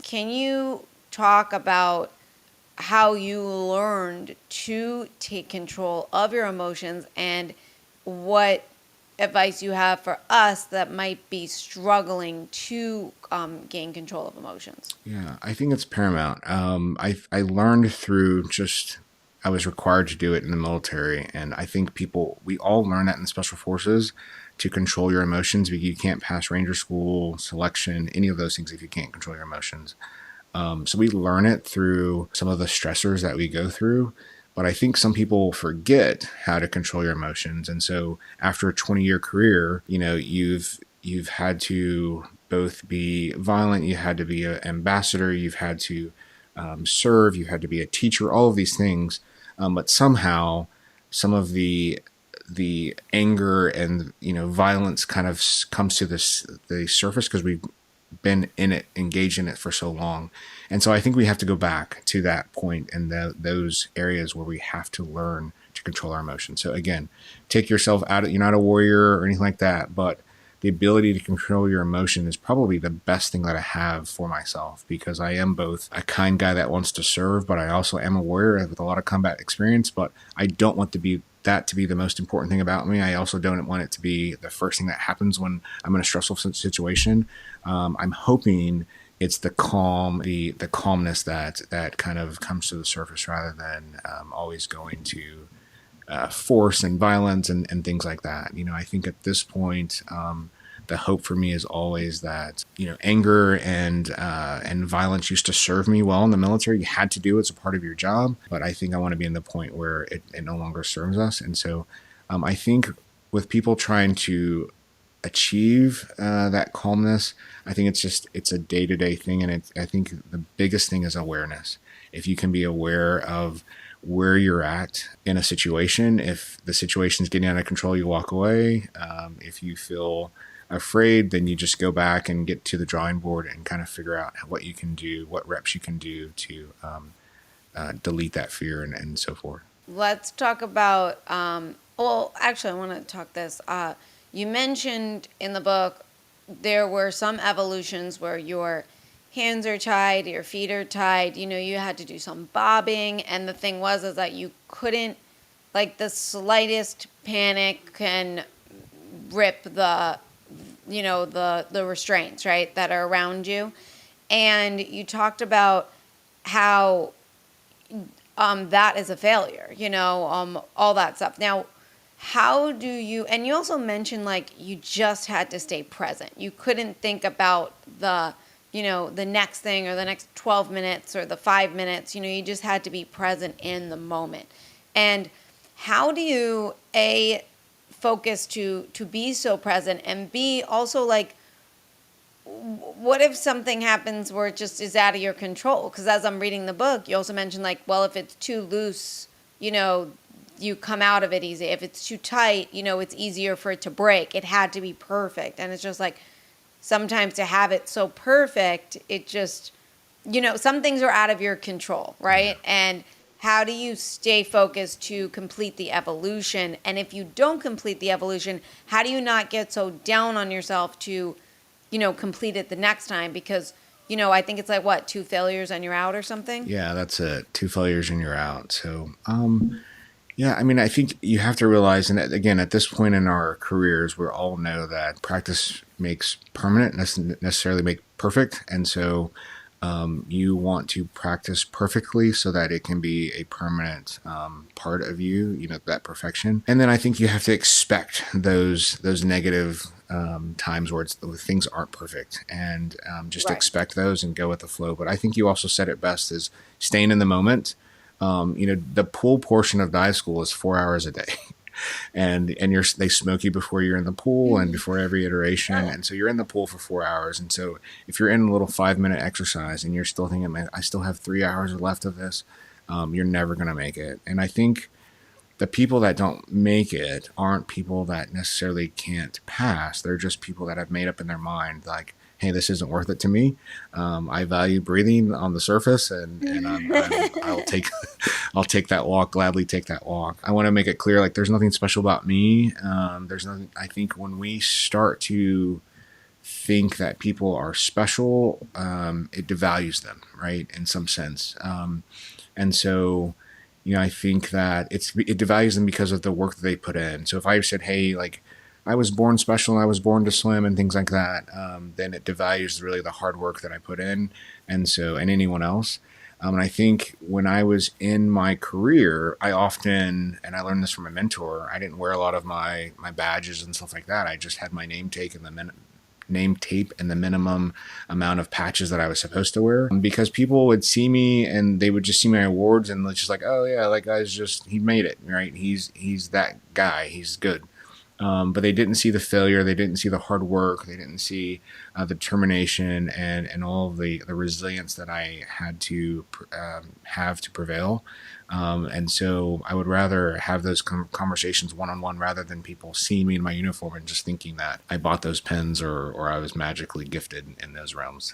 can you talk about how you learned to take control of your emotions and what advice you have for us that might be struggling to gain control of emotions? Yeah, I think it's paramount. I learned through just I was required to do it in the military, and I think we all learn that in the special forces to control your emotions. Because you can't pass ranger school, selection, any of those things if you can't control your emotions. So we learn it through some of the stressors that we go through. But I think some people forget how to control your emotions, and so after a 20-year career, you've had to both be violent, you had to be an ambassador, you've had to serve, you had to be a teacher, all of these things. But somehow, some of the anger and violence kind of comes to the surface because we've been in it, engaged in it for so long. And so I think we have to go back to that point and those areas where we have to learn to control our emotions. So again, take yourself out of, you're not a warrior or anything like that, but the ability to control your emotion is probably the best thing that I have for myself, because I am both a kind guy that wants to serve, but I also am a warrior with a lot of combat experience. But I don't want to be that to be the most important thing about me. I also don't want it to be the first thing that happens when I'm in a stressful situation. I'm hoping it's the calmness that kind of comes to the surface rather than always going to force and violence and things like that. I think at this point, the hope for me is always that anger and violence used to serve me well in the military. You had to do it; it's a part of your job. But I think I want to be in the point where it no longer serves us. And so I think with people trying to achieve that calmness, I think it's a day-to-day thing, and I think the biggest thing is awareness. If you can be aware of where you're at in a situation, if the situation is getting out of control, you walk away. If you feel afraid, then you just go back and get to the drawing board and kind of figure out what you can do, what reps you can do to delete that fear and so forth. Let's talk about, well, actually, I want to talk this. You mentioned in the book there were some evolutions where your hands are tied, your feet are tied, you had to do some bobbing, and the thing was is that you couldn't, like the slightest panic can rip the restraints, right, that are around you. And you talked about how that is a failure, all that stuff. Now, how do you, and you also mentioned like you just had to stay present. You couldn't think about the next thing or the next 12 minutes or the 5 minutes, you just had to be present in the moment. And how do you, A, focus to be so present, and B, also like, what if something happens where it just is out of your control? Because as I'm reading the book, you also mentioned like, well, if it's too loose, you come out of it easy. If it's too tight, it's easier for it to break. It had to be perfect. And it's just like, sometimes to have it so perfect, it just, some things are out of your control, right? Yeah. And how do you stay focused to complete the evolution? And if you don't complete the evolution, how do you not get so down on yourself to, complete it the next time? Because, I think it's like, what, 2 failures and you're out or something? Yeah, that's it. 2 failures and you're out. So, yeah, I mean, I think you have to realize, and again, at this point in our careers, we all know that practice makes permanent, doesn't necessarily make perfect. And so you want to practice perfectly so that it can be a permanent part of you, that perfection. And then I think you have to expect those negative times where things aren't perfect, and just Right. expect those and go with the flow. But I think you also said it best, is staying in the moment. The pool portion of dive school is 4 hours a day. And they smoke you before you're in the pool and before every iteration. And so you're in the pool for 4 hours. And so if you're in a little 5-minute exercise and you're still thinking, man, I still have 3 hours left of this, you're never going to make it. And I think the people that don't make it aren't people that necessarily can't pass. They're just people that have made up in their mind, like, hey, this isn't worth it to me. I value breathing on the surface, and I'll take that walk, gladly take that walk. I want to make it clear, like, there's nothing special about me. There's nothing. I think when we start to think that people are special, it devalues them, right? In some sense. And so, I think that it devalues them because of the work that they put in. So if I said, hey, like, I was born special, I was born to swim and things like that, then it devalues really the hard work that I put in. And anyone else. And I think when I was in my career, I often, and I learned this from a mentor, I didn't wear a lot of my badges and stuff like that. I just had my name tape and the minimum amount of patches that I was supposed to wear, because people would see me and they would just see my awards and it's just like, oh yeah, that guy's he made it, right? He's that guy. He's good. But they didn't see the failure. They didn't see the hard work. They didn't see the determination and all of the resilience that I had to have to prevail. And so I would rather have those conversations one-on-one rather than people seeing me in my uniform and just thinking that I bought those pens or I was magically gifted in those realms.